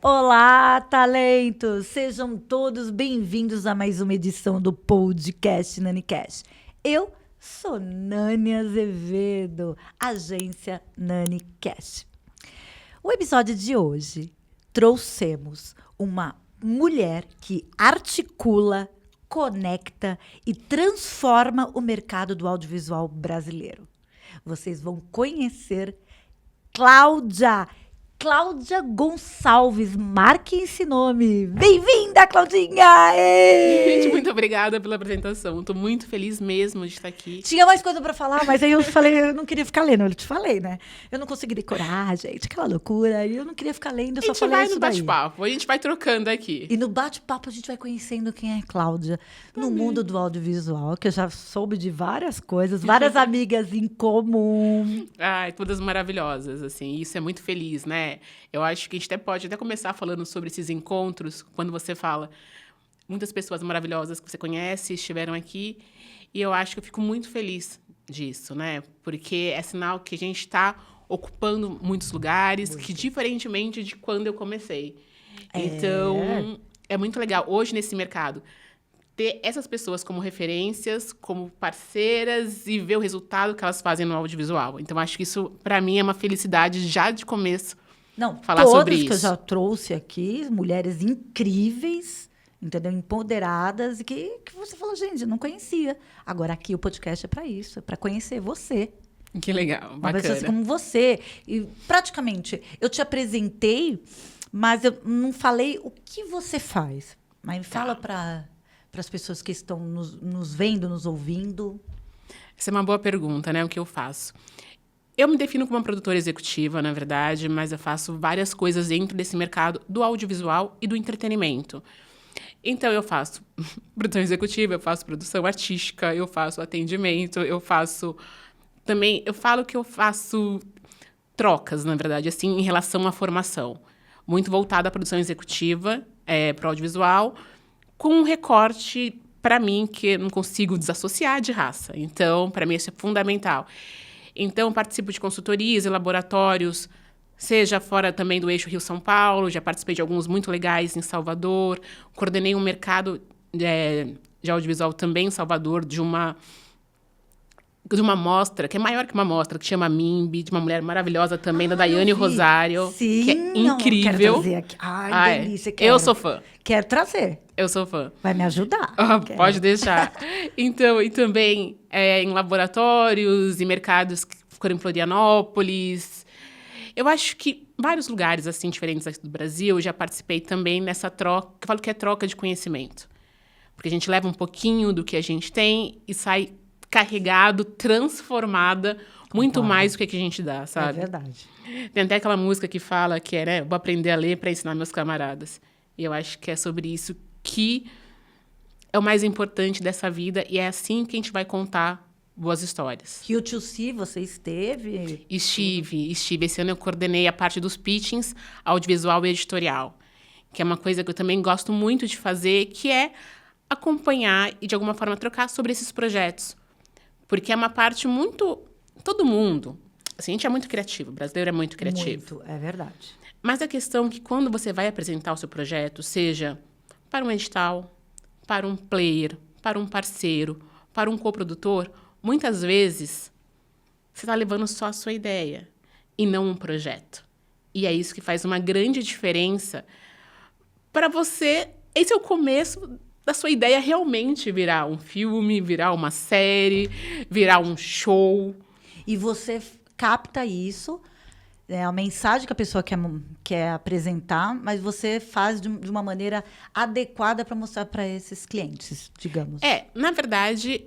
Olá, talentos! Sejam todos bem-vindos a mais uma edição do podcast NaniCast. Eu sou Nani Azevedo, agência NaniCast. O episódio de hoje trouxemos uma mulher que articula, conecta e transforma o mercado do audiovisual brasileiro. Vocês vão conhecer Cláudia Gonçalves. Marquem esse nome. Bem-vinda, Claudinha! Ei! Gente, muito obrigada pela apresentação. Estou muito feliz mesmo de estar aqui. Tinha mais coisa pra falar, mas aí eu falei, eu não queria ficar lendo. Eu te falei, né? Eu não consegui decorar, gente, aquela loucura. E eu não queria ficar lendo, eu só falei isso daí. A gente vai no bate-papo, a gente vai trocando aqui. E no bate-papo a gente vai conhecendo quem é Cláudia no mundo do audiovisual, que eu já soube de várias coisas, várias amigas em comum. Ai, todas maravilhosas, assim. Isso é muito feliz, né? Eu acho que a gente pode começar falando sobre esses encontros, quando você fala muitas pessoas maravilhosas que você conhece estiveram aqui, e eu acho que eu fico muito feliz disso, né? Porque é sinal que a gente está ocupando muitos lugares, que diferentemente de quando eu comecei. Então, é muito legal hoje nesse mercado ter essas pessoas como referências, como parceiras e ver o resultado que elas fazem no audiovisual. Então, acho que isso, para mim, é uma felicidade já de começo. Não, falar todas sobre que eu isso. já trouxe aqui, mulheres incríveis, entendeu? Empoderadas, e que você falou, gente, eu não conhecia. Agora, aqui o podcast é para isso, é para conhecer você. Que legal, Uma bacana. pessoa assim como você. E, praticamente, eu te apresentei, mas eu não falei o que você faz. Mas fala para as pessoas que estão nos vendo, nos ouvindo. Essa é uma boa pergunta, né? O que eu faço? Eu me defino como uma produtora executiva, na verdade, mas eu faço várias coisas dentro desse mercado do audiovisual e do entretenimento. Então, eu faço produção executiva, eu faço produção artística, eu faço atendimento, eu faço... Também, eu falo que eu faço trocas, na verdade, assim, em relação à formação. Muito voltada à produção executiva, para o audiovisual, com um recorte, para mim, que eu não consigo desassociar de raça. Então, para mim, isso é fundamental. Então, participo de consultorias e laboratórios, seja fora também do eixo Rio-São Paulo, já participei de alguns muito legais em Salvador, coordenei um mercado de audiovisual também em Salvador, de uma mostra, que é maior que uma mostra, que chama MIMB, de uma mulher maravilhosa também, da Daiane Rosário, Sim, que é incrível. Quero trazer aqui. Ai, delícia, quero. Eu sou fã. Quero trazer. Eu sou fã. Vai me ajudar. Pode deixar. Então, e também em laboratórios e mercados que foram em Florianópolis. Eu acho que vários lugares assim diferentes aqui do Brasil, eu já participei também nessa troca, que eu falo que é troca de conhecimento. Porque a gente leva um pouquinho do que a gente tem e sai carregado, transformada, muito mais do que a gente dá, sabe? É verdade. Tem até aquela música que fala que é, vou aprender a ler para ensinar meus camaradas. E eu acho que é sobre isso que é o mais importante dessa vida e é assim que a gente vai contar boas histórias. Rio to See, você esteve? Estive. Esse ano eu coordenei a parte dos pitchings audiovisual e editorial, que é uma coisa que eu também gosto muito de fazer, que é acompanhar e, de alguma forma, trocar sobre esses projetos. Porque é uma parte muito... Todo mundo... Assim, a gente é muito criativo, o brasileiro é muito criativo. Muito, é verdade. Mas a questão é que quando você vai apresentar o seu projeto, seja para um edital, para um player, para um parceiro, para um coprodutor, muitas vezes você está levando só a sua ideia e não um projeto. E é isso que faz uma grande diferença para você... Esse é o começo da sua ideia realmente virar um filme, virar uma série, virar um show. E você capta isso, a mensagem que a pessoa quer apresentar, mas você faz de uma maneira adequada para mostrar para esses clientes, digamos. Na verdade,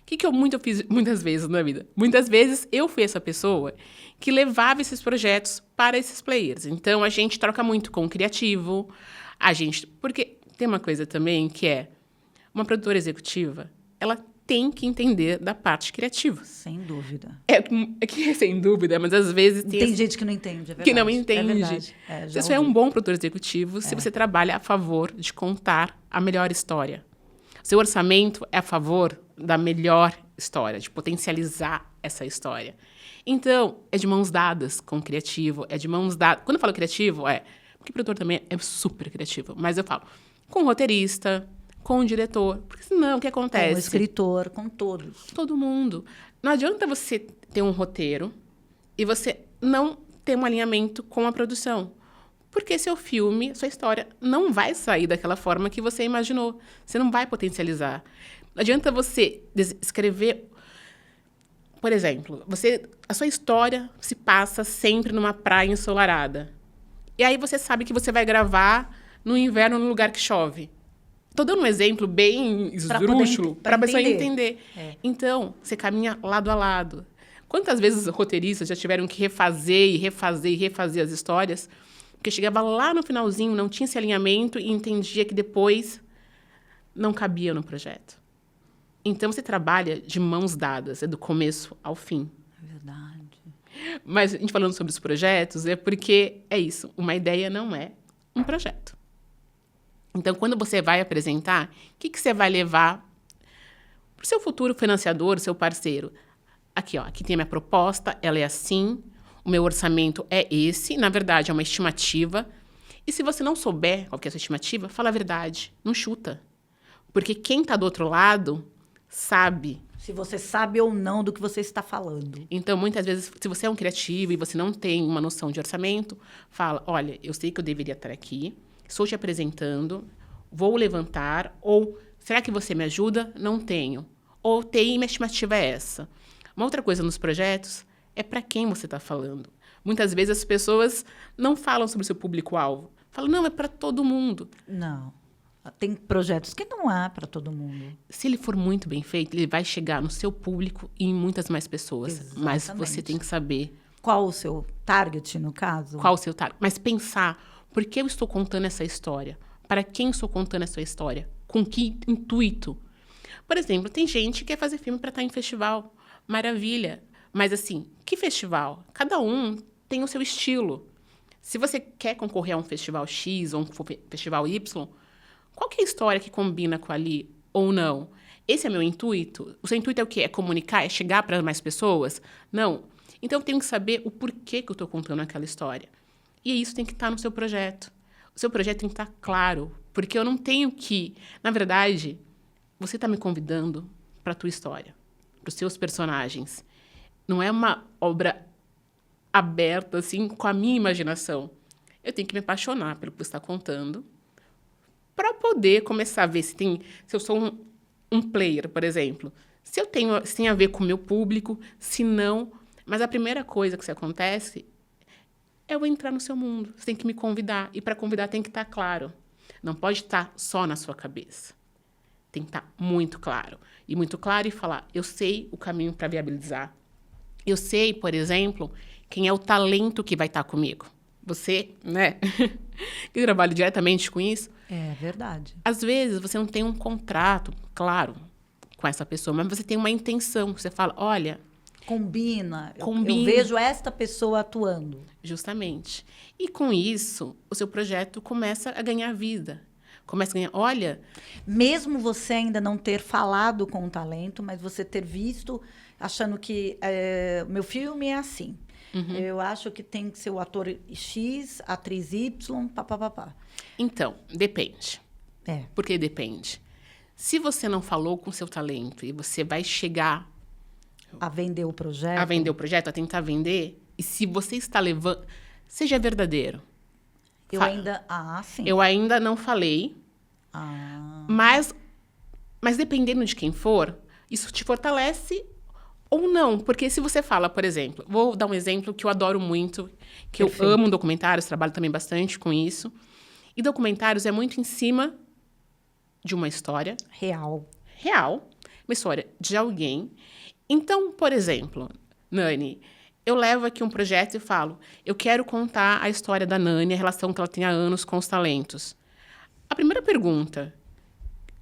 o que eu fiz muitas vezes na vida? Muitas vezes eu fui essa pessoa que levava esses projetos para esses players. Então, a gente troca muito com o criativo, porque tem uma coisa também que é, uma produtora executiva, ela tem que entender da parte criativa. Sem dúvida. É que é sem dúvida, mas às vezes... Tem gente que não entende, é verdade. Que não entende. É verdade. Você é um bom produtor executivo se você trabalha a favor de contar a melhor história. Seu orçamento é a favor da melhor história, de potencializar essa história. Então, é de mãos dadas com o criativo, é de mãos dadas... Quando eu falo criativo, Porque produtor também é super criativo. Mas eu falo com o roteirista, com o diretor. Porque senão, o que acontece? Com o escritor, com todos. Todo mundo. Não adianta você ter um roteiro e você não ter um alinhamento com a produção. Porque seu filme, sua história, não vai sair daquela forma que você imaginou. Você não vai potencializar. Não adianta você escrever... Por exemplo, a sua história se passa sempre numa praia ensolarada. E aí você sabe que você vai gravar no inverno num lugar que chove. Estou dando um exemplo bem esdrúxulo para a pessoa entender. Então, você caminha lado a lado. Quantas vezes os roteiristas já tiveram que refazer as histórias? Porque chegava lá no finalzinho, não tinha esse alinhamento e entendia que depois não cabia no projeto. Então, você trabalha de mãos dadas, é do começo ao fim. É verdade. Mas a gente falando sobre os projetos, é porque é isso. Uma ideia não é um projeto. Então, quando você vai apresentar, o que você vai levar para o seu futuro financiador, seu parceiro? Aqui, ó, aqui tem a minha proposta, ela é assim, o meu orçamento é esse, na verdade, é uma estimativa. E se você não souber qual que é a sua estimativa, fala a verdade, não chuta. Porque quem está do outro lado sabe. Se você sabe ou não do que você está falando. Então, muitas vezes, se você é um criativo e você não tem uma noção de orçamento, fala, olha, eu sei que eu deveria estar aqui, estou te apresentando, vou levantar, ou será que você me ajuda? Não tenho. Ou tem, minha estimativa é essa. Uma outra coisa nos projetos é para quem você está falando. Muitas vezes as pessoas não falam sobre o seu público-alvo. Falam, não, é para todo mundo. Não. Tem projetos que não há para todo mundo. Se ele for muito bem feito, ele vai chegar no seu público e em muitas mais pessoas. Exatamente. Mas você tem que saber... Qual o seu target, no caso? Qual o seu target. Mas pensar, por que eu estou contando essa história? Para quem estou contando essa história? Com que intuito? Por exemplo, tem gente que quer fazer filme para estar em festival. Maravilha. Mas, assim, que festival? Cada um tem o seu estilo. Se você quer concorrer a um festival X ou um festival Y, qual que é a história que combina com ali ou não? Esse é meu intuito? O seu intuito é o quê? É comunicar? É chegar para mais pessoas? Não. Então, eu tenho que saber o porquê que eu estou contando aquela história. E isso tem que estar no seu projeto. O seu projeto tem que estar claro. Porque eu não tenho que... Na verdade, você está me convidando para a tua história, para os seus personagens. Não é uma obra aberta, assim, com a minha imaginação. Eu tenho que me apaixonar pelo que você está contando para poder começar a ver se eu sou um player, por exemplo. Se tem a ver com o meu público, se não... Mas a primeira coisa que acontece é eu entrar no seu mundo. Você tem que me convidar. E para convidar tem que estar claro. Não pode estar só na sua cabeça. Tem que estar muito claro. E muito claro e falar, eu sei o caminho para viabilizar. Eu sei, por exemplo, quem é o talento que vai estar comigo. Você, né? Que trabalha diretamente com isso. É verdade. Às vezes, você não tem um contrato, claro, com essa pessoa, mas você tem uma intenção. Você fala, olha... Combina. Combina. Eu vejo esta pessoa atuando. Justamente. E com isso, o seu projeto começa a ganhar vida. Começa a ganhar, olha... Mesmo você ainda não ter falado com o talento, mas você ter visto, achando que meu filme é assim. Uhum. Eu acho que tem que ser o ator X, atriz Y, papapá. Então, depende. É. Por que depende? Se você não falou com o seu talento e você vai chegar... A vender o projeto. A vender o projeto, a tentar vender. E se você está levando... Seja verdadeiro. Sim. Eu ainda não falei. Mas dependendo de quem for, isso te fortalece ou não. Porque se você fala, por exemplo... Vou dar um exemplo que eu adoro muito. Que Perfeito. Eu amo documentários, trabalho também bastante com isso. E documentários é muito em cima de uma história... Real. Uma história de alguém... Então, por exemplo, Nani, eu levo aqui um projeto e falo, eu quero contar a história da Nani, a relação que ela tem há anos com os talentos. A primeira pergunta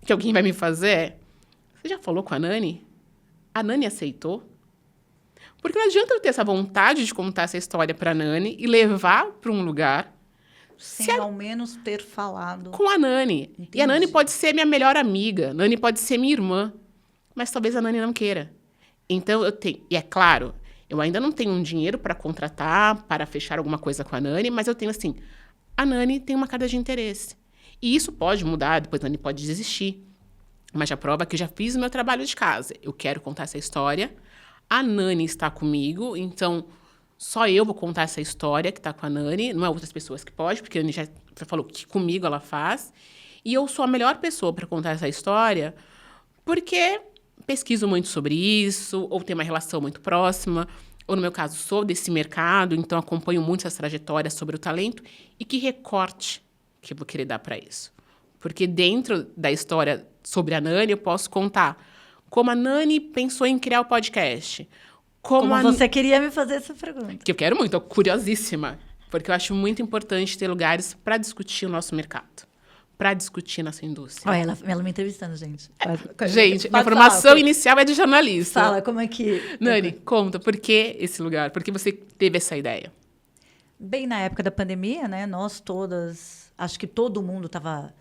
que alguém vai me fazer é, você já falou com a Nani? A Nani aceitou? Porque não adianta eu ter essa vontade de contar essa história para a Nani e levar para um lugar... Sem ao menos ter falado. Com a Nani. Entendi. E a Nani pode ser minha melhor amiga, a Nani pode ser minha irmã, mas talvez a Nani não queira. Então, e é claro, eu ainda não tenho um dinheiro para contratar, para fechar alguma coisa com a Nani, mas eu tenho, assim, a Nani tem uma carga de interesse. E isso pode mudar, depois a Nani pode desistir. Mas já prova que eu já fiz o meu trabalho de casa. Eu quero contar essa história. A Nani está comigo, então só eu vou contar essa história que está com a Nani. Não é outras pessoas que podem, porque a Nani já falou que comigo ela faz. E eu sou a melhor pessoa para contar essa história, porque pesquiso muito sobre isso, ou tenho uma relação muito próxima, ou no meu caso sou desse mercado, então acompanho muito essas trajetórias sobre o talento. E que recorte que eu vou querer dar para isso? Porque dentro da história sobre a Nani, eu posso contar como a Nani pensou em criar o podcast. Como você queria me fazer essa pergunta. Que eu quero muito, tô curiosíssima. Porque eu acho muito importante ter lugares para discutir o nosso mercado. Para discutir nossa indústria. Olha, ela me entrevistando, gente. Gente, minha formação inicial é de jornalista. Fala, como é que... Nani, conta, por que esse lugar? Por que você teve essa ideia? Bem na época da pandemia, né? Nós todas... Acho que todo mundo estava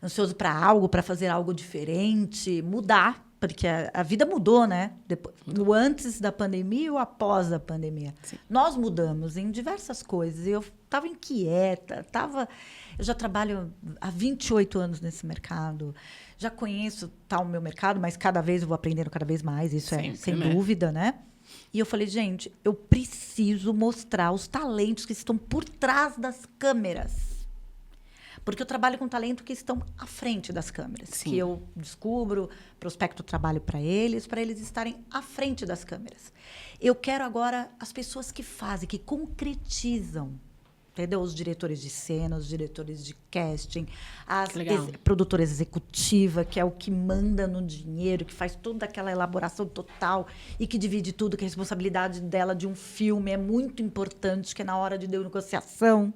ansioso para algo, para fazer algo diferente, mudar. Porque a vida mudou, né? Depois, o antes da pandemia e o após a pandemia. Sim. Nós mudamos em diversas coisas. Eu estava inquieta, eu já trabalho há 28 anos nesse mercado. Já conheço o meu mercado, mas cada vez eu vou aprendendo cada vez mais. Isso é sem dúvida, né? E eu falei, gente, eu preciso mostrar os talentos que estão por trás das câmeras. Porque eu trabalho com talento que estão à frente das câmeras. Sim. Que eu descubro, prospecto trabalho para eles estarem à frente das câmeras. Eu quero agora as pessoas que fazem, que concretizam. Entendeu? Os diretores de cena, os diretores de casting, as produtoras executivas, que é o que manda no dinheiro, que faz toda aquela elaboração total e que divide tudo, que a responsabilidade dela de um filme é muito importante, que é na hora de negociação.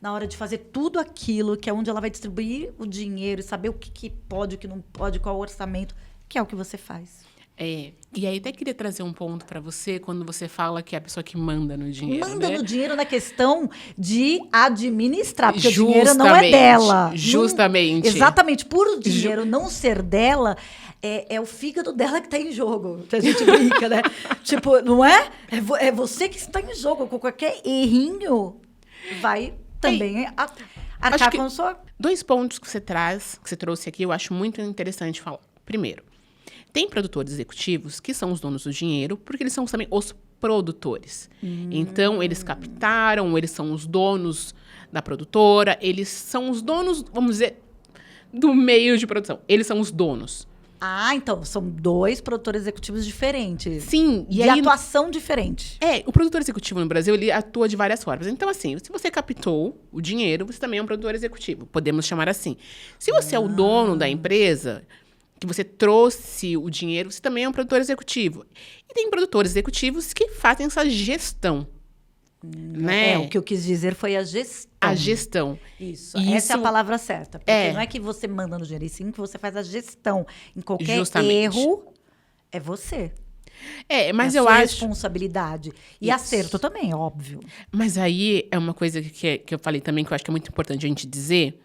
Na hora de fazer tudo aquilo, que é onde ela vai distribuir o dinheiro e saber o que pode, o que não pode, qual o orçamento, que é o que você faz. E aí até queria trazer um ponto para você, quando você fala que é a pessoa que manda no dinheiro. Manda no dinheiro na questão de administrar, porque o dinheiro não é dela. Justamente. Exatamente. Por o dinheiro não ser dela, é o fígado dela que está em jogo. A gente brinca, né? Tipo, não é? É você que está em jogo. Com qualquer errinho, vai... também arcar com sua... 2 pontos que você trouxe aqui, eu acho muito interessante falar. Primeiro, tem produtores executivos que são os donos do dinheiro, porque eles são também os produtores. Então, eles captaram, eles são os donos da produtora, eles são os donos, vamos dizer, do meio de produção. Eles são os donos. Ah, então, são 2 produtores executivos diferentes. Sim. E aí, atuação diferente. O produtor executivo no Brasil, ele atua de várias formas. Então, assim, se você captou o dinheiro, você também é um produtor executivo. Podemos chamar assim. Se você é o dono da empresa, que você trouxe o dinheiro, você também é um produtor executivo. E tem produtores executivos que fazem essa gestão. Né? O que eu quis dizer foi a gestão. A gestão. Isso. Essa é a palavra certa. Porque não é que você manda no dinheiro, e sim que você faz a gestão. Em qualquer erro, é você. Mas é a eu sua acho... responsabilidade. E acerto também, óbvio. Mas aí é uma coisa que eu falei também, que eu acho que é muito importante a gente dizer,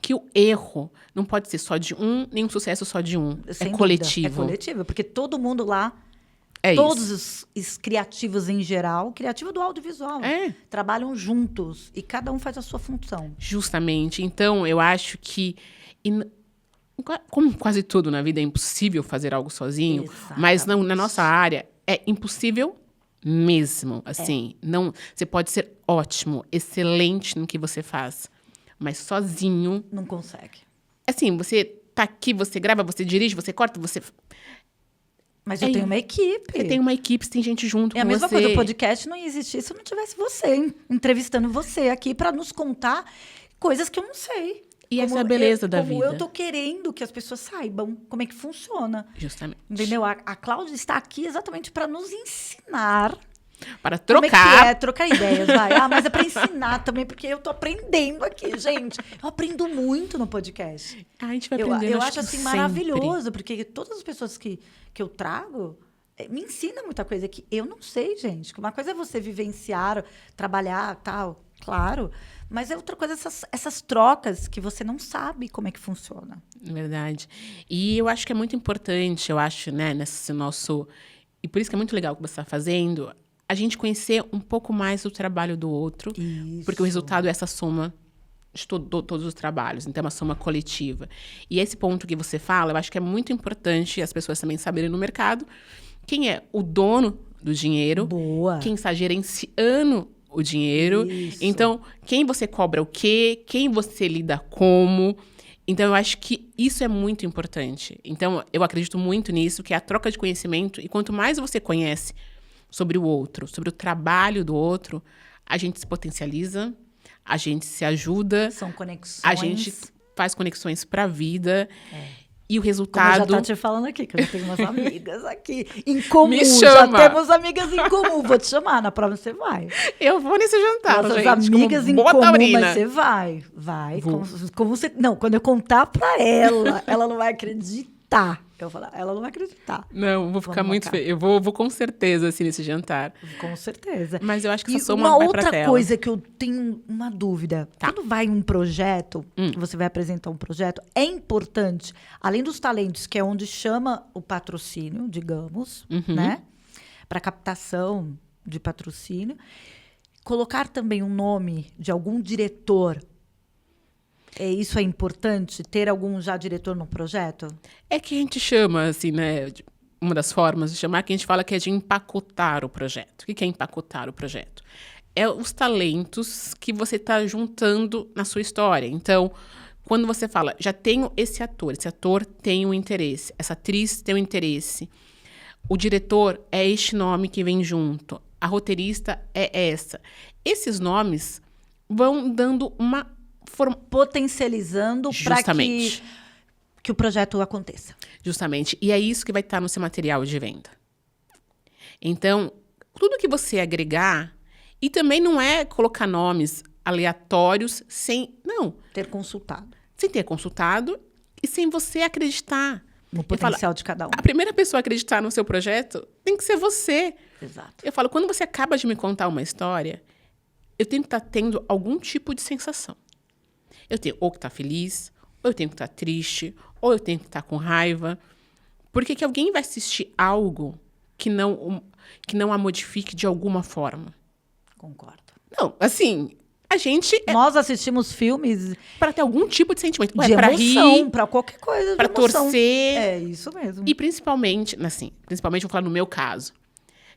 que o erro não pode ser só de um, nem um sucesso só de um. Sem dúvida. Coletivo. É coletivo, porque todo mundo lá... É todos isso. os criativos em geral, criativo do audiovisual, trabalham juntos e cada um faz a sua função. Justamente. Então, eu acho que, como quase tudo na vida, é impossível fazer algo sozinho, mas na nossa área é impossível mesmo. Assim, não, você pode ser ótimo, excelente no que você faz, mas sozinho... Não consegue. Assim, você tá aqui, você grava, você dirige, você corta, você... Mas eu tenho uma equipe. Você tem uma equipe, você tem gente junto com você. É a mesma coisa, o podcast não ia existir se eu não tivesse você, entrevistando você aqui para nos contar coisas que eu não sei. E essa é a beleza da vida. Como eu tô querendo que as pessoas saibam como é que funciona. Justamente. Entendeu? A Cláudia está aqui exatamente para nos ensinar. Para trocar. Como é que trocar ideias, vai. Mas é para ensinar também, porque eu tô aprendendo aqui, gente. Eu aprendo muito no podcast. A gente vai aprendendo, eu acho assim maravilhoso, sempre. porque todas as pessoas que eu trago me ensinam muita coisa que eu não sei, gente. Uma coisa é você vivenciar, trabalhar, tal, claro. Mas é outra coisa essas trocas que você não sabe como é que funciona. Verdade. E eu acho que é muito importante, né, nesse nosso... E por isso que é muito legal o que você está fazendo, a gente conhecer um pouco mais do trabalho do outro, Isso. porque o resultado é essa soma de todos os trabalhos, então é uma soma coletiva. E esse ponto que você fala, eu acho que é muito importante as pessoas também saberem no mercado quem é o dono do dinheiro, Boa. quem está gerenciando o dinheiro. Isso. Então, quem você cobra o quê, quem você lida como. Então, eu acho que isso é muito importante. Então, eu acredito muito nisso, que é a troca de conhecimento. E quanto mais você conhece sobre o outro, sobre o trabalho do outro, a gente se potencializa, a gente se ajuda. São conexões. A gente faz conexões para a vida. E o Como eu resultado... já tá te falando aqui, que eu já tenho umas amigas aqui em comum. Me Já chama. temos amigas em comum. Vou te chamar, na próxima você vai. Eu vou nesse jantar, Nossas gente. amigas em como boa comum, taurina. mas você vai. Vai. Vou. Como você... Não, quando eu contar pra ela, ela não vai acreditar. Eu vou falar, ela não vai acreditar. Não, vou ficar Vamos muito marcar. feliz. Eu vou com certeza, assim, nesse jantar. Com certeza. Mas eu acho que E essa soma uma vai pra outra tela. coisa que eu tenho uma dúvida. Tá. Quando vai um projeto, que você vai apresentar um projeto, é importante, além dos talentos, que é onde chama o patrocínio, digamos, né? Para captação de patrocínio, colocar também um nome de algum diretor. Isso é importante? Ter algum já diretor no projeto? É que a gente chama, assim, né? Uma das formas de chamar, que a gente fala que é de empacotar o projeto. O que é empacotar o projeto? É os talentos que você está juntando na sua história. Então, quando você fala, já tenho esse ator tem um interesse, essa atriz tem um interesse, o diretor é este nome que vem junto, a roteirista é essa. Esses nomes vão dando uma forma... Potencializando para Justamente. que o projeto aconteça. Justamente. E é isso que vai estar no seu material de venda. Então, tudo que você agregar, e também não é colocar nomes aleatórios sem... Não. Ter consultado. Sem ter consultado e sem você acreditar. No potencial de cada um. A primeira pessoa a acreditar no seu projeto tem que ser você. Exato. Eu falo, quando você acaba de me contar uma história, eu tenho que estar tendo algum tipo de sensação. Eu tenho ou que estar feliz, ou eu tenho que estar triste, ou eu tenho que estar com raiva. Porque que alguém vai assistir algo que não a modifique de alguma forma? Concordo. Não, assim, a gente Nós assistimos filmes para ter algum tipo de sentimento. de Para emoção, rir, para qualquer coisa para de emoção. torcer. É isso mesmo. E principalmente, vou falar no meu caso,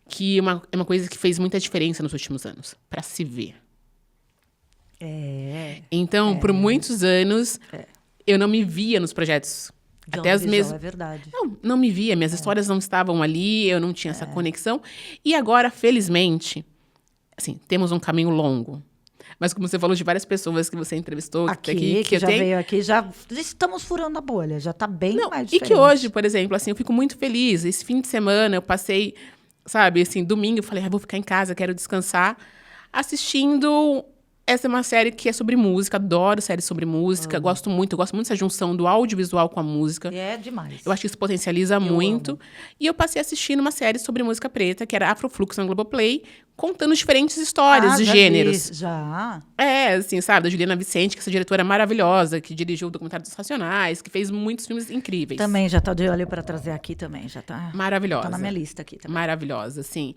que é uma coisa que fez muita diferença nos últimos anos, para se ver. Então, por muitos anos, eu não me via nos projetos. De Até as audiovisual, mesmas. é verdade. Não me via, minhas histórias não estavam ali, eu não tinha essa conexão. E agora, felizmente, assim, temos um caminho longo. Mas como você falou de várias pessoas que você entrevistou, Aqui, que eu já tenho, veio aqui, já estamos furando a bolha, já está bem não, mais e diferente. que hoje, por exemplo, assim, eu fico muito feliz. Esse fim de semana eu passei, sabe, assim, domingo, eu falei, vou ficar em casa, quero descansar, assistindo. Essa é uma série que é sobre música, adoro séries sobre música, gosto muito dessa junção do audiovisual com a música. É demais. Eu acho que isso potencializa muito. E eu passei assistindo uma série sobre música preta, que era Afrofluxo na Globoplay, contando diferentes histórias de já gêneros. vi, já. Assim, sabe, da Juliana Vicente, que é essa diretora maravilhosa, que dirigiu o documentário dos Racionais, que fez muitos filmes incríveis. Também já está de olho para trazer aqui também, já está. Maravilhosa. Tá na minha lista aqui também. Maravilhosa, assim.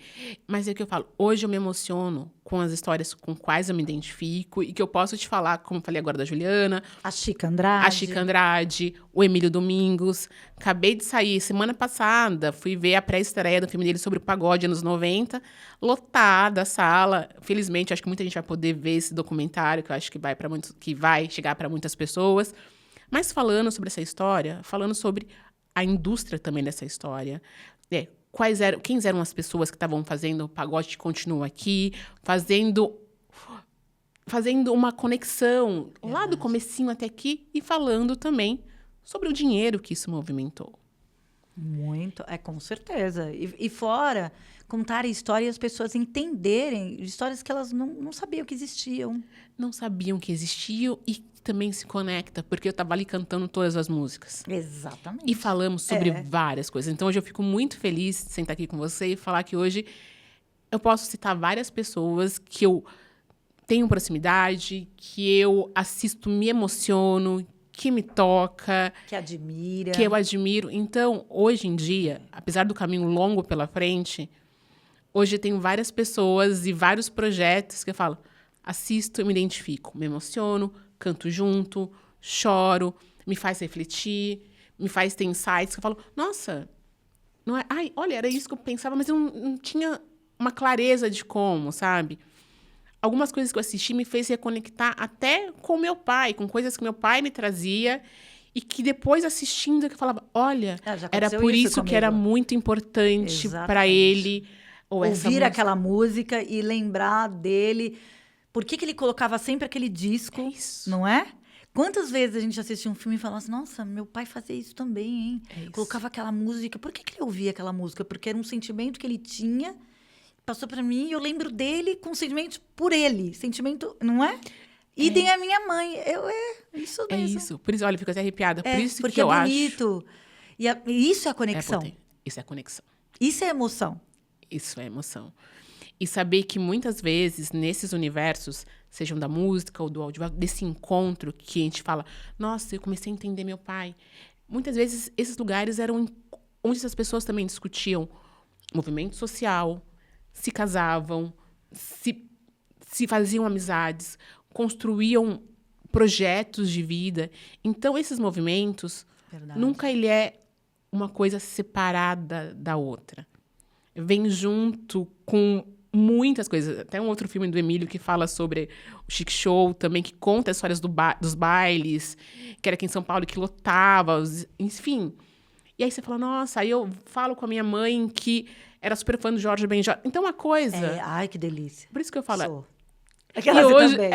Mas é o que eu falo, hoje eu me emociono com as histórias com quais eu me identifico e que eu posso te falar, como eu falei agora da Juliana, A Chica Andrade. a Chica Andrade, o Emílio Domingos. Acabei de sair, semana passada, fui ver a pré-estreia do filme dele sobre o pagode, anos 90, lotada a sala. Felizmente, acho que muita gente vai poder ver esse documentário, que eu acho que vai chegar para muitas pessoas. Mas falando sobre essa história, falando sobre a indústria também dessa história, quem eram as pessoas que estavam fazendo o pagode que continua aqui, fazendo uma conexão lá do comecinho até aqui e falando também sobre o dinheiro que isso movimentou. Muito, com certeza. E fora, contar história e as pessoas entenderem histórias que elas não sabiam que existiam. Não sabiam que existiam e também se conecta, porque eu estava ali cantando todas as músicas. Exatamente. E falamos sobre várias coisas. Então, hoje eu fico muito feliz de sentar aqui com você e falar que hoje eu posso citar várias pessoas que eu tenho proximidade, que eu assisto, me emociono, que me toca. Que admira. Que eu admiro. Então, hoje em dia, apesar do caminho longo pela frente, Hoje eu tenho várias pessoas e vários projetos que eu falo, assisto e me identifico, me emociono, canto junto, choro, me faz refletir, me faz ter insights que eu falo, nossa, não é, ai, olha, era isso que eu pensava, mas eu não tinha uma clareza de como, sabe? Algumas coisas que eu assisti me fez reconectar até com meu pai, com coisas que meu pai me trazia e que depois assistindo eu falava, olha, Já era aconteceu por isso isso que era comigo. muito importante para Exatamente. ele ou essa Ouvir música. aquela música e lembrar dele. Por que que ele colocava sempre aquele disco, É isso. não é? Quantas vezes a gente assistia um filme e falava assim, nossa, meu pai fazia isso também, hein? É isso. Colocava aquela música. Por que que ele ouvia aquela música? Porque era um sentimento que ele tinha, passou pra mim e eu lembro dele com sentimento por ele. Sentimento, não é? Idem a minha mãe. Isso É mesmo. isso. Por isso, olha, eu fico até arrepiada. Por isso porque que eu é acho. bonito. E isso é a É conexão. potente. Isso é conexão. Isso é emoção. Isso é emoção. E saber que muitas vezes, nesses universos, sejam da música ou do audiovisual, desse encontro que a gente fala, nossa, eu comecei a entender meu pai. Muitas vezes, esses lugares eram onde essas pessoas também discutiam movimento social, se casavam, se faziam amizades, construíam projetos de vida. Então, esses movimentos, Verdade. nunca ele é uma coisa separada da outra. Vem junto com muitas coisas. Até um outro filme do Emílio que fala sobre o Chic Show também, que conta as histórias dos bailes, que era aqui em São Paulo, que lotava, enfim. E aí você fala, nossa, aí eu falo com a minha mãe que era super fã do Jorge Benjor. Então, uma coisa... Ai, que delícia. Por isso que eu falo... Sou. Aquela E você hoje, também.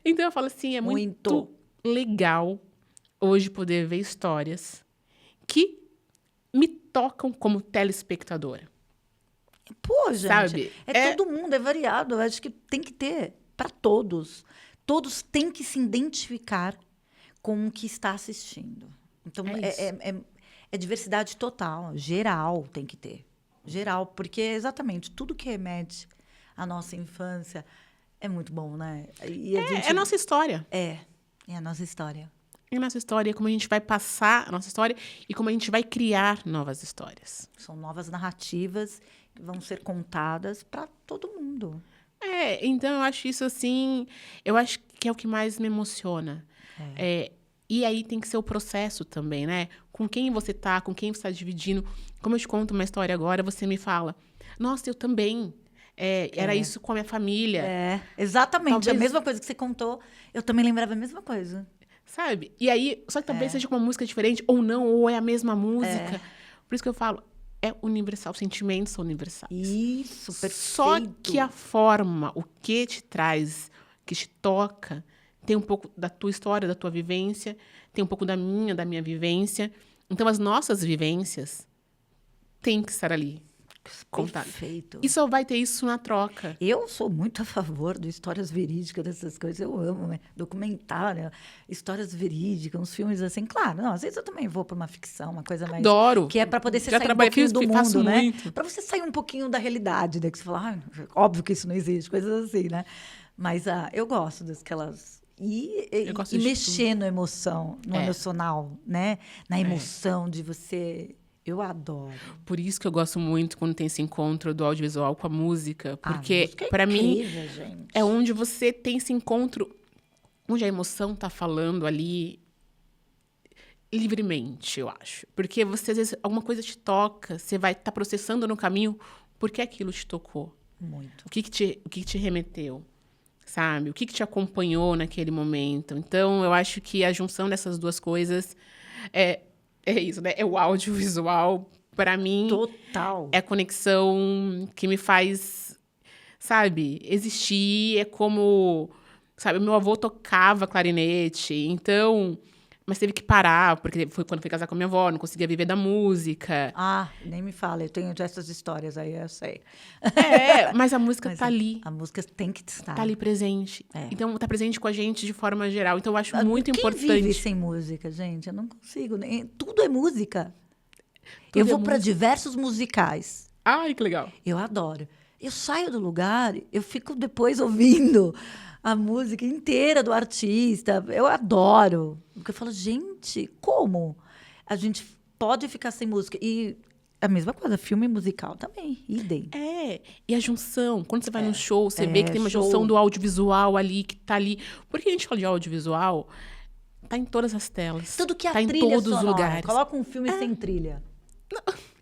Então eu falo assim, é muito legal hoje poder ver histórias que me tocam como telespectadora. Pô, gente, Sabe? todo mundo, é variado. Eu acho que tem que ter para todos. Todos têm que se identificar com o que está assistindo. Então, é diversidade total, geral tem que ter. Geral, porque exatamente tudo que remete à nossa infância é muito bom, né? E É a nossa história. É a nossa história. É a nossa história, como a gente vai passar a nossa história e como a gente vai criar novas histórias. São novas narrativas que vão ser contadas para todo mundo. Então eu acho isso assim, eu acho que é o que mais me emociona. E aí tem que ser o processo também, né? Com quem você tá, com quem você está dividindo. Como eu te conto uma história agora, você me fala, nossa, eu também. Era isso com a minha família. Exatamente. Talvez... A mesma coisa que você contou, eu também lembrava a mesma coisa. Sabe? E aí, só que talvez seja com uma música diferente, ou não, ou é a mesma música. Por isso que eu falo, é universal, os sentimentos são universais. Isso, perfeito. Só que a forma, o que te traz, que te toca, tem um pouco da tua história, da tua vivência, tem um pouco da minha vivência. Então, as nossas vivências têm que estar ali. Contadas. Perfeito. E só vai ter isso na troca. Eu sou muito a favor de histórias verídicas, dessas coisas. Eu amo, né? Documentário, histórias verídicas, uns filmes assim. Claro, não, às vezes eu também vou para uma ficção, uma coisa mais... Adoro. Que é para poder você Já sair um trabalhei, pouquinho do faço mundo, né? muito. Para você sair um pouquinho da realidade, né? Que você fala, óbvio que isso não existe, coisas assim, né? Mas eu gosto daquelas... E mexer no emoção, no emocional, né? Na emoção de você... Eu adoro. Por isso que eu gosto muito quando tem esse encontro do audiovisual com a música. Porque, música é para mim, gente. é onde você tem esse encontro, onde a emoção tá falando ali livremente, eu acho. Porque você, às vezes, alguma coisa te toca, você vai estar processando no caminho, por que aquilo te tocou? Muito. O que te remeteu? Sabe? O que te acompanhou naquele momento? Então, eu acho que a junção dessas duas coisas é isso, né? É o audiovisual, para mim, total. É a conexão que me faz, sabe, existir. É como, sabe, meu avô tocava clarinete, então... Mas teve que parar, porque foi quando fui casar com a minha avó, não conseguia viver da música. Nem me fala, eu tenho essas histórias aí, eu sei. Mas a música tá ali. A música tem que estar. Tá ali presente. Então, tá presente com a gente de forma geral. Então, eu acho muito importante. Quem vive sem música, gente? Eu não consigo. Tudo é música. Tudo eu vou para diversos musicais. Ai, que legal. Eu adoro. Eu saio do lugar, eu fico depois ouvindo a música inteira do artista. Eu adoro. Porque eu falo, gente, como a gente pode ficar sem música? E a mesma coisa, filme musical também, idem. E a junção, quando você vai num show, você vê que tem uma show. junção do audiovisual ali, que tá ali. Por que a gente fala de audiovisual? Tá em todas as telas. Tudo que a tá em trilha todos os sonora. lugares. Coloca um filme sem trilha.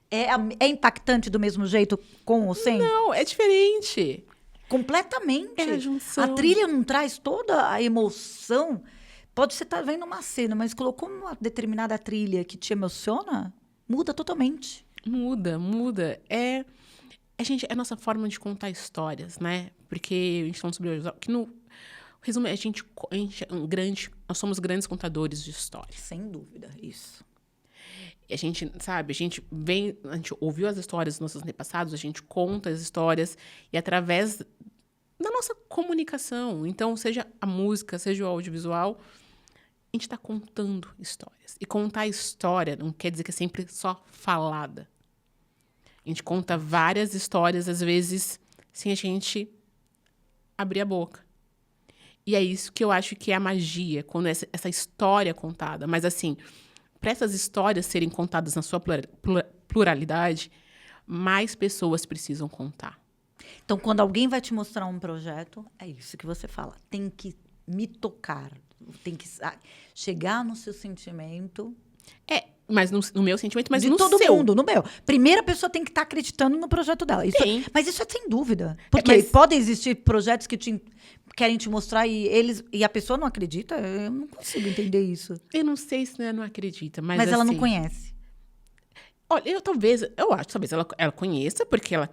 É impactante do mesmo jeito com ou sem? Não, é diferente. Completamente. É a junção. A trilha não traz toda a emoção. Pode você estar vendo uma cena, mas colocou uma determinada trilha que te emociona, muda totalmente. Muda. É a nossa forma de contar histórias, né? Porque a gente falando sobre audiovisual, que no resumo, nós somos grandes contadores de histórias. Sem dúvida, isso. A gente, sabe, a gente ouviu as histórias dos nossos antepassados, a gente conta as histórias e através da nossa comunicação, então, seja a música, seja o audiovisual, a gente está contando histórias. E contar história não quer dizer que é sempre só falada. A gente conta várias histórias, às vezes, sem a gente abrir a boca. E é isso que eu acho que é a magia, quando essa história é contada. Mas, assim, para essas histórias serem contadas na sua pluralidade, mais pessoas precisam contar. Então, quando alguém vai te mostrar um projeto, é isso que você fala. Tem que me tocar, tem que chegar no seu sentimento. Mas no meu sentimento, mas de no todo seu. mundo, no meu. Primeira pessoa tem que estar acreditando no projeto dela. Mas isso é sem dúvida. Porque mas podem existir projetos que querem te mostrar e a pessoa não acredita. Eu não consigo entender isso. Eu não sei se ela não acredita, mas Mas ela não assim, conhece. Olha, eu acho, talvez ela conheça, porque ela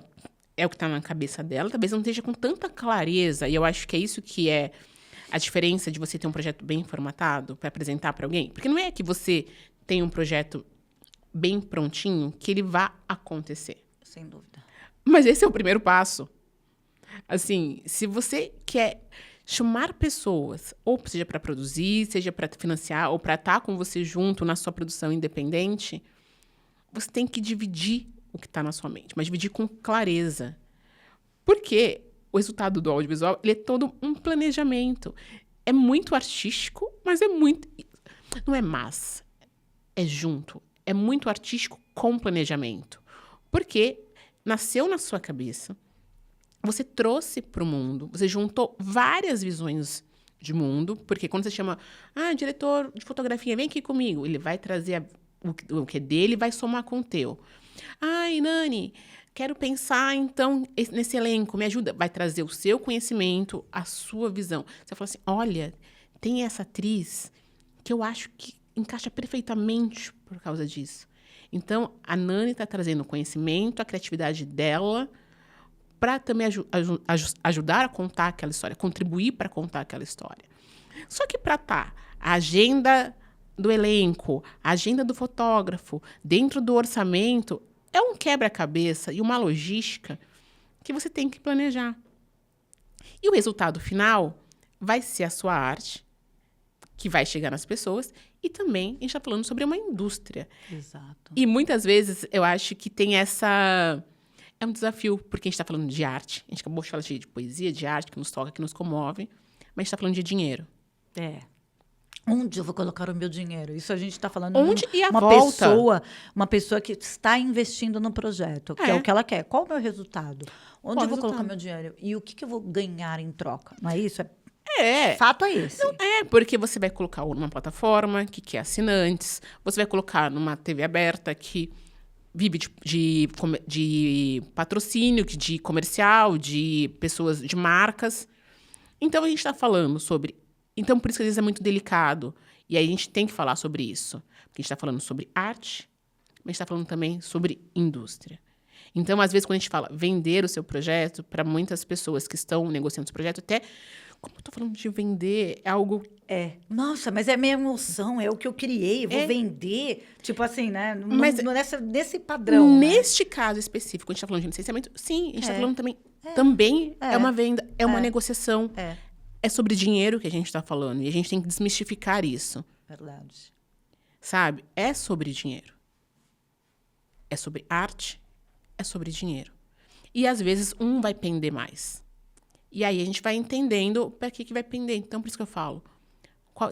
é o que está na cabeça dela, talvez não esteja com tanta clareza, e eu acho que é isso que é a diferença de você ter um projeto bem formatado para apresentar para alguém. Porque não é que você tem um projeto bem prontinho que ele vá acontecer. Sem dúvida. Mas esse é o primeiro passo. Assim, se você quer chamar pessoas, ou seja para produzir, seja para financiar, ou para estar com você junto na sua produção independente, você tem que dividir o que está na sua mente, mas dividir com clareza. Porque o resultado do audiovisual, ele é todo um planejamento. É muito artístico, mas é muito... Não é massa. É junto. É muito artístico com planejamento. Porque nasceu na sua cabeça, você trouxe para o mundo, você juntou várias visões de mundo, porque quando você chama, diretor de fotografia, vem aqui comigo, ele vai trazer o que é dele e vai somar com o teu. Nani, quero pensar, então, nesse elenco, me ajuda. Vai trazer o seu conhecimento, a sua visão. Você fala assim, olha, tem essa atriz que eu acho que encaixa perfeitamente por causa disso. Então, a Nani está trazendo o conhecimento, a criatividade dela, para também ajudar a contar aquela história, contribuir para contar aquela história. Só que para estar a agenda do elenco, a agenda do fotógrafo, dentro do orçamento, é um quebra-cabeça e uma logística que você tem que planejar. E o resultado final vai ser a sua arte, que vai chegar nas pessoas, e também a gente está falando sobre uma indústria. Exato. E muitas vezes eu acho que tem essa... É um desafio, porque a gente está falando de arte. A gente acabou de falar de poesia, de arte, que nos toca, que nos comove. Mas a gente está falando de dinheiro. Onde eu vou colocar o meu dinheiro? Isso a gente está falando Onde e a uma volta? uma pessoa que está investindo no projeto, que é o que ela quer. Qual o meu resultado? Onde eu vou colocar meu dinheiro? E o que eu vou ganhar em troca? Não é isso? Fato é esse. Não porque você vai colocar numa plataforma que quer assinantes, você vai colocar numa TV aberta que vive de patrocínio, de comercial, de pessoas, de marcas. Então, a gente está falando sobre... Então, por isso que às vezes é muito delicado. E aí a gente tem que falar sobre isso. Porque a gente está falando sobre arte, mas a gente está falando também sobre indústria. Então, às vezes, quando a gente fala vender o seu projeto, para muitas pessoas que estão negociando esse projeto, até... Como eu estou falando de vender, é algo... Nossa, mas é minha emoção, é o que eu criei, eu vou vender. Tipo assim, né? Nesse padrão. Neste caso específico, a gente está falando de licenciamento, sim, a gente está falando também... Também é uma venda, é uma negociação. É sobre dinheiro que a gente está falando. E a gente tem que desmistificar isso. Verdade. Sabe? É sobre dinheiro. É sobre arte, é sobre dinheiro. E, às vezes, um vai pender mais. E aí, a gente vai entendendo para que vai pender. Então, por isso que eu falo.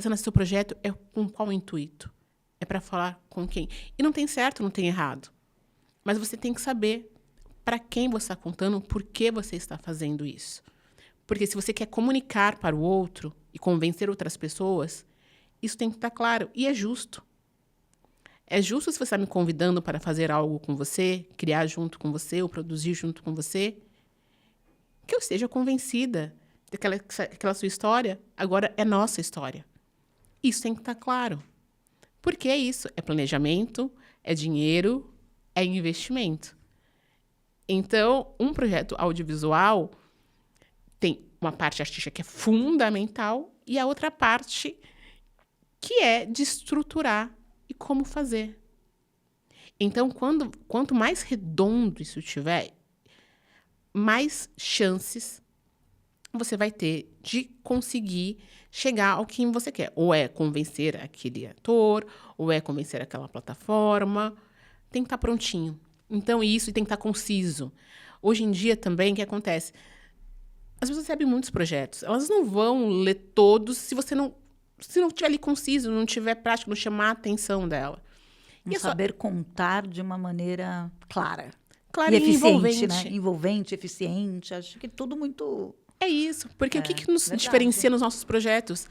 Se nasceu o projeto, é com qual intuito? É para falar com quem? E não tem certo, não tem errado. Mas você tem que saber para quem você está contando, por que você está fazendo isso. Porque se você quer comunicar para o outro e convencer outras pessoas, isso tem que estar claro. E é justo. É justo se você está me convidando para fazer algo com você, criar junto com você, ou produzir junto com você, que eu seja convencida de que aquela sua história agora é nossa história. Isso tem que estar claro. Porque é isso. É planejamento, é dinheiro, é investimento. Então, um projeto audiovisual tem uma parte artística que é fundamental e a outra parte que é de estruturar e como fazer. Então, quanto mais redondo isso tiver, mais chances você vai ter de conseguir chegar ao que você quer. Ou é convencer aquele ator, ou é convencer aquela plataforma. Tem que estar prontinho. Então, isso tem que estar conciso. Hoje em dia também, o que acontece? As pessoas recebem muitos projetos. Elas não vão ler todos se não tiver ali conciso, não tiver prático, não chamar a atenção dela. Um saber contar de uma maneira clara. Clara e e eficiente, envolvente. né? Envolvente, eficiente. Acho que tudo muito... É isso. Porque o que nos verdade. diferencia nos nossos projetos?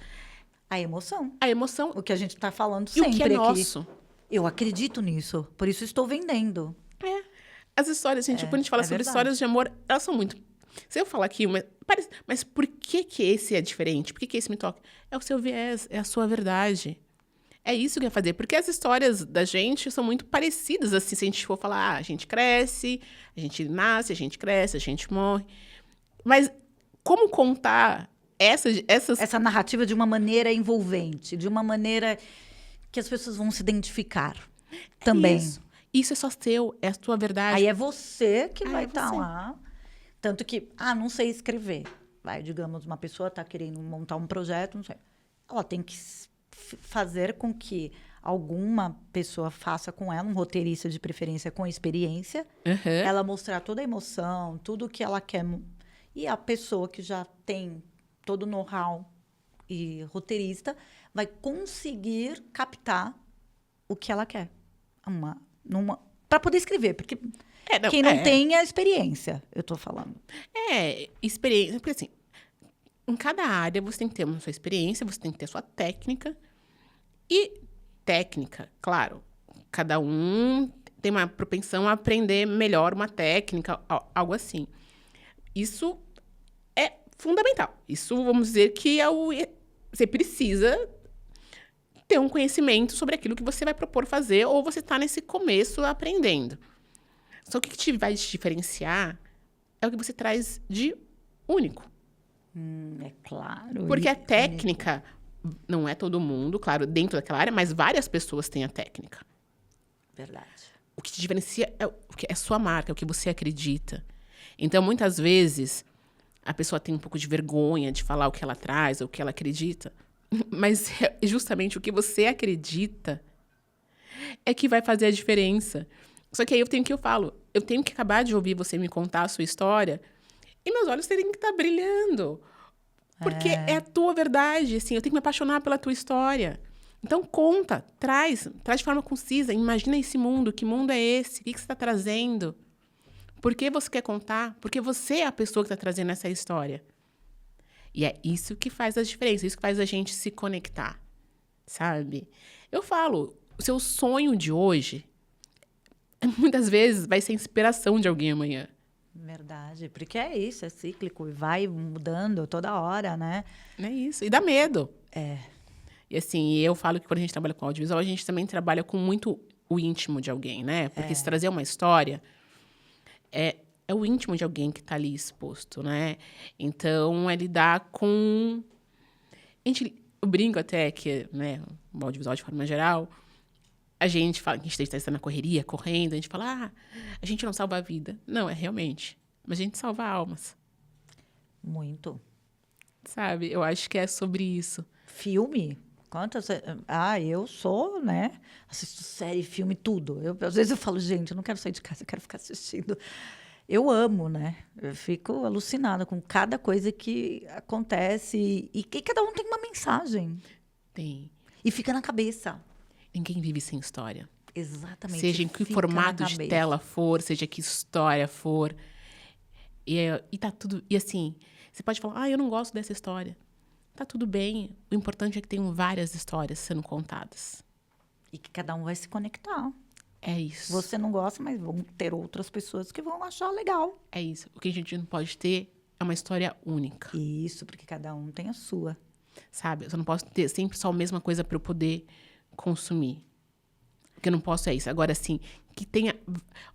A emoção. A emoção O que a gente está falando e sempre o que é aqui. nosso. Eu acredito nisso. Por isso estou vendendo. As histórias, gente, quando a gente fala sobre verdade. histórias de amor, elas são muito... Se eu falar aqui, mas por que esse é diferente? Por que esse me toca? É o seu viés, é a sua verdade. É isso que é fazer. Porque as histórias da gente são muito parecidas, assim, se a gente for falar, a gente cresce, a gente nasce, a gente cresce, a gente morre. Mas como contar essas... Essa narrativa de uma maneira envolvente, de uma maneira que as pessoas vão se identificar também. Isso é só seu, é a tua verdade. Aí é você que vai é estar você. lá. Tanto que, não sei escrever. Vai, digamos, uma pessoa está querendo montar um projeto, não sei. Ela tem que fazer com que alguma pessoa faça com ela, um roteirista de preferência com experiência, ela mostrar toda a emoção, tudo o que ela quer. E a pessoa que já tem todo o know-how e roteirista vai conseguir captar o que ela quer. Para poder escrever, porque quem não tem a experiência, eu estou falando. Experiência, porque assim, em cada área você tem que ter uma sua experiência, você tem que ter a sua técnica. E técnica, claro, cada um tem uma propensão a aprender melhor uma técnica, algo assim. Isso é fundamental. Isso, vamos dizer que você precisa ter um conhecimento sobre aquilo que você vai propor fazer ou você está nesse começo aprendendo. Só que o que vai te diferenciar é o que você traz de único. É claro. Porque a técnica não é todo mundo, claro, dentro daquela área, mas várias pessoas têm a técnica. Verdade. O que te diferencia é a sua marca, é o que você acredita. Então, muitas vezes, a pessoa tem um pouco de vergonha de falar o que ela traz, ou o que ela acredita. Mas é justamente o que você acredita é que vai fazer a diferença. Só que aí eu tenho que acabar de ouvir você me contar a sua história e meus olhos terem que estar brilhando. Porque é a tua verdade, assim, eu tenho que me apaixonar pela tua história. Então, conta, traz de forma concisa, imagina esse mundo, que mundo é esse, o que você está trazendo? Por que você quer contar? Porque você é a pessoa que está trazendo essa história. E é isso que faz a diferença, isso que faz a gente se conectar, sabe? Eu falo, o seu sonho de hoje, muitas vezes, vai ser inspiração de alguém amanhã. Verdade, porque é isso, é cíclico e vai mudando toda hora, né? É isso, e dá medo. E assim, eu falo que quando a gente trabalha com audiovisual, a gente também trabalha com muito o íntimo de alguém, né? Porque se trazer uma história, é o íntimo de alguém que está ali exposto, né? Então, é lidar com... Eu brinco até que, né, o audiovisual de forma geral, a gente fala que a gente está na correria, correndo, a gente fala, a gente não salva a vida. Não, é realmente. Mas a gente salva almas. Muito. Sabe? Eu acho que é sobre isso. Filme? Quantas... eu sou, né? Assisto série, filme, tudo. Às vezes eu falo, gente, eu não quero sair de casa, eu quero ficar assistindo. Eu amo, né? Eu fico alucinada com cada coisa que acontece. E que cada um tem uma mensagem. Tem. E fica na cabeça. Ninguém vive sem história. Exatamente. Seja em que fica formato na de cabeça. tela for, seja que história for. E tá tudo... E assim, você pode falar, eu não gosto dessa história. Tá tudo bem. O importante é que tenham várias histórias sendo contadas. E que cada um vai se conectar. É isso. Você não gosta, mas vão ter outras pessoas que vão achar legal. É isso. O que a gente não pode ter é uma história única. Isso, porque cada um tem a sua. Sabe? Eu só não posso ter sempre só a mesma coisa para eu poder consumir. O que eu não posso é isso. Agora, assim, que tenha...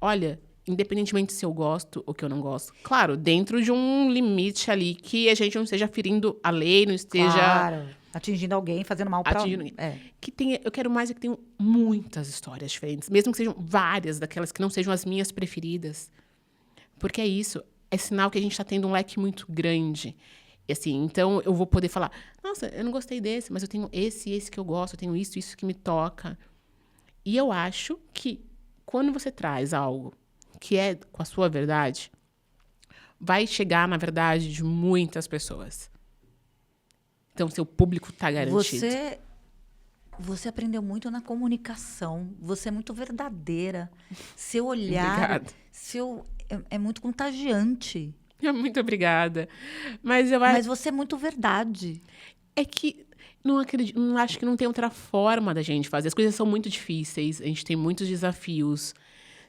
Olha, independentemente se eu gosto ou que eu não gosto. Claro, dentro de um limite ali que a gente não esteja ferindo a lei, não esteja... Claro. Atingindo alguém, fazendo mal pra... atingindo... É. Que tenha... Eu quero mais é que tenham muitas histórias diferentes. Mesmo que sejam várias daquelas que não sejam as minhas preferidas. Porque é isso. É sinal que a gente está tendo um leque muito grande. E assim, então eu vou poder falar, nossa, eu não gostei desse, mas eu tenho esse que eu gosto, eu tenho isso que me toca. E eu acho que quando você traz algo que é com a sua verdade, vai chegar na verdade de muitas pessoas. Então, seu público está garantido. Você aprendeu muito na comunicação. Você é muito verdadeira. Seu olhar... Obrigada. É muito contagiante. Muito obrigada. Mas eu acho... Mas você é muito verdade. É que não acredito, não acho que não tem outra forma da gente fazer. As coisas são muito difíceis, a gente tem muitos desafios.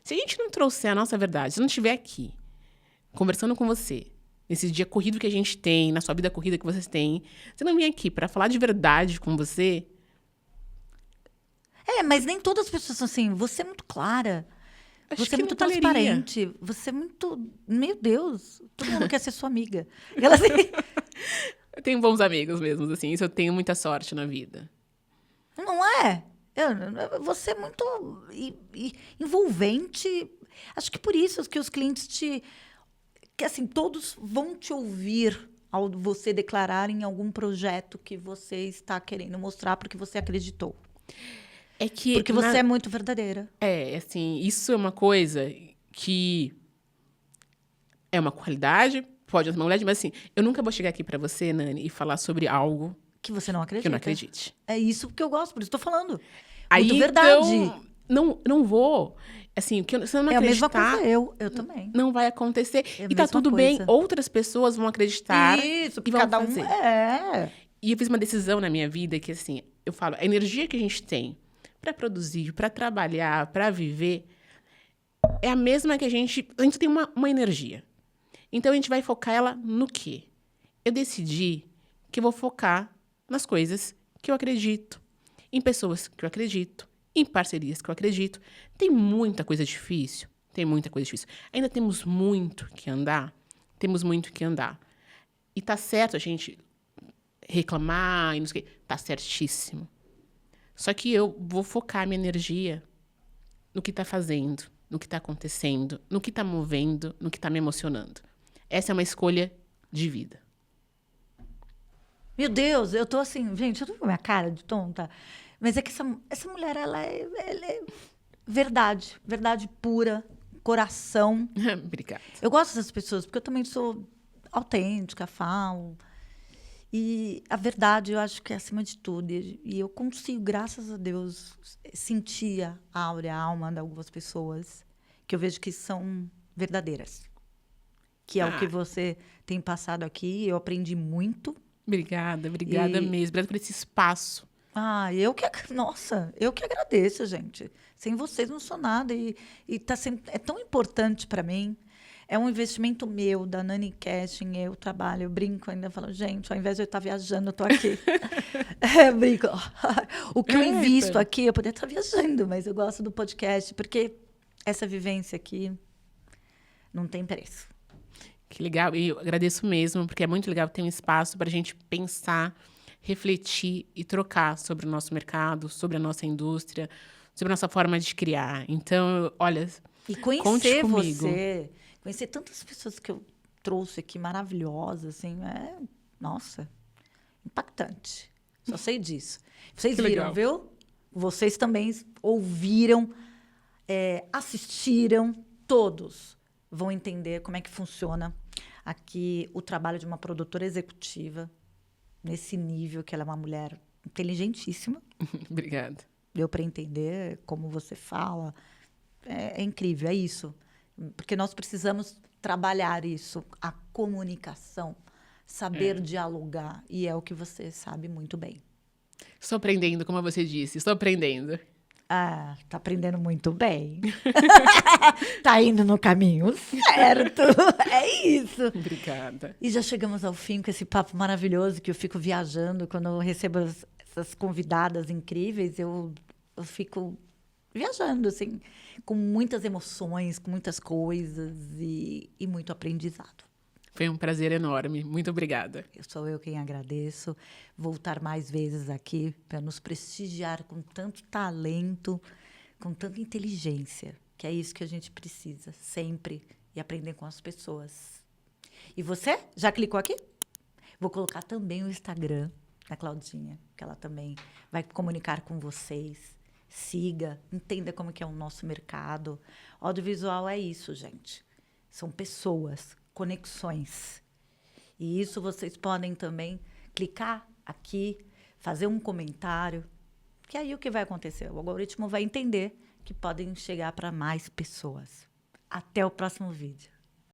Se a gente não trouxer a nossa verdade, se não estiver aqui, conversando com você, nesse dia corrido que a gente tem, na sua vida corrida que vocês têm, você não vem aqui para falar de verdade com você? Mas nem todas as pessoas são assim. Você é muito clara. Acho Você é que muito não valeria. transparente. Você é muito... Meu Deus. Todo mundo quer ser sua amiga. Ela assim... Eu tenho bons amigos mesmo, assim, isso eu tenho muita sorte na vida. Não é? Você é muito envolvente. Acho que por isso que os clientes que assim, todos vão te ouvir ao você declarar em algum projeto que você está querendo mostrar porque você acreditou. É que Porque você é muito verdadeira. assim, isso é uma coisa que é uma qualidade, pode ser uma qualidade, mas assim, eu nunca vou chegar aqui pra você, Nani, e falar sobre algo Que você não acredita. que eu não acredite. É isso que eu gosto, por isso estou falando. Aí, Muito verdade. Então, não vou. Assim, o que se eu não É a mesma acreditar, coisa eu também. não vai acontecer. É a E tá mesma tudo coisa. bem, outras pessoas vão acreditar Isso, e porque vão cada fazer. um é. E eu fiz uma decisão na minha vida que, assim, eu falo, a energia que a gente tem pra produzir, pra trabalhar, pra viver, é a mesma que a gente tem uma energia. Então, a gente vai focar ela no quê? Eu decidi que eu vou focar nas coisas que eu acredito, em pessoas que eu acredito, em parcerias que eu acredito. Tem muita coisa difícil, Ainda temos muito que andar, E tá certo a gente reclamar e não sei o quê. Tá certíssimo. Só que eu vou focar minha energia no que tá fazendo, no que tá acontecendo, no que tá movendo, no que tá me emocionando. Essa é uma escolha de vida. Meu Deus, eu tô assim, gente, eu tô com a minha cara de tonta. Mas é que essa mulher, ela é verdade. Verdade pura, coração. Obrigada. Eu gosto dessas pessoas, porque eu também sou autêntica, falo. E a verdade, eu acho que é acima de tudo. E eu consigo, graças a Deus, sentir a áurea, a alma de algumas pessoas que eu vejo que são verdadeiras. Que é o que você tem passado aqui. Eu aprendi muito. Obrigada mesmo. Obrigada por esse espaço. Nossa, eu que agradeço, gente. Sem vocês não sou nada. E tá sendo, é tão importante para mim. É um investimento meu, da Nani Casting, eu trabalho, eu brinco ainda, falo, gente, ao invés de eu estar viajando, eu tô aqui. Brinco. O que eu invisto aqui, eu poderia estar viajando, mas eu gosto do podcast, porque essa vivência aqui não tem preço. Que legal, e eu agradeço mesmo, porque é muito legal ter um espaço para a gente pensar, refletir e trocar sobre o nosso mercado, sobre a nossa indústria, sobre a nossa forma de criar. Então, olha, e conhecer você, conhecer tantas pessoas que eu trouxe aqui, maravilhosas, assim, nossa, impactante. Só sei disso. Vocês viram, viu? Vocês também ouviram, assistiram, todos vão entender como é que funciona aqui o trabalho de uma produtora executiva, nesse nível, que ela é uma mulher inteligentíssima. Obrigada. deu para entender como você fala. É incrível, é isso. Porque nós precisamos trabalhar isso, a comunicação, saber dialogar. E é o que você sabe muito bem. Estou aprendendo, como você disse, estou aprendendo. Ah, tá aprendendo muito bem. Tá indo no caminho certo. É isso. Obrigada. E já chegamos ao fim com esse papo maravilhoso que eu fico viajando. Quando eu recebo essas convidadas incríveis, eu fico viajando, assim, com muitas emoções, com muitas coisas e muito aprendizado. Foi um prazer enorme. Muito obrigada. Sou eu quem agradeço. Voltar mais vezes aqui para nos prestigiar com tanto talento, com tanta inteligência, que é isso que a gente precisa sempre, e aprender com as pessoas. E você? Já clicou aqui? Vou colocar também o Instagram da Claudinha, que ela também vai comunicar com vocês. Siga, entenda como que é o nosso mercado. Audiovisual é isso, gente. São pessoas, conexões. E isso vocês podem também clicar aqui, fazer um comentário, que aí o que vai acontecer? O algoritmo vai entender que podem chegar para mais pessoas. Até o próximo vídeo.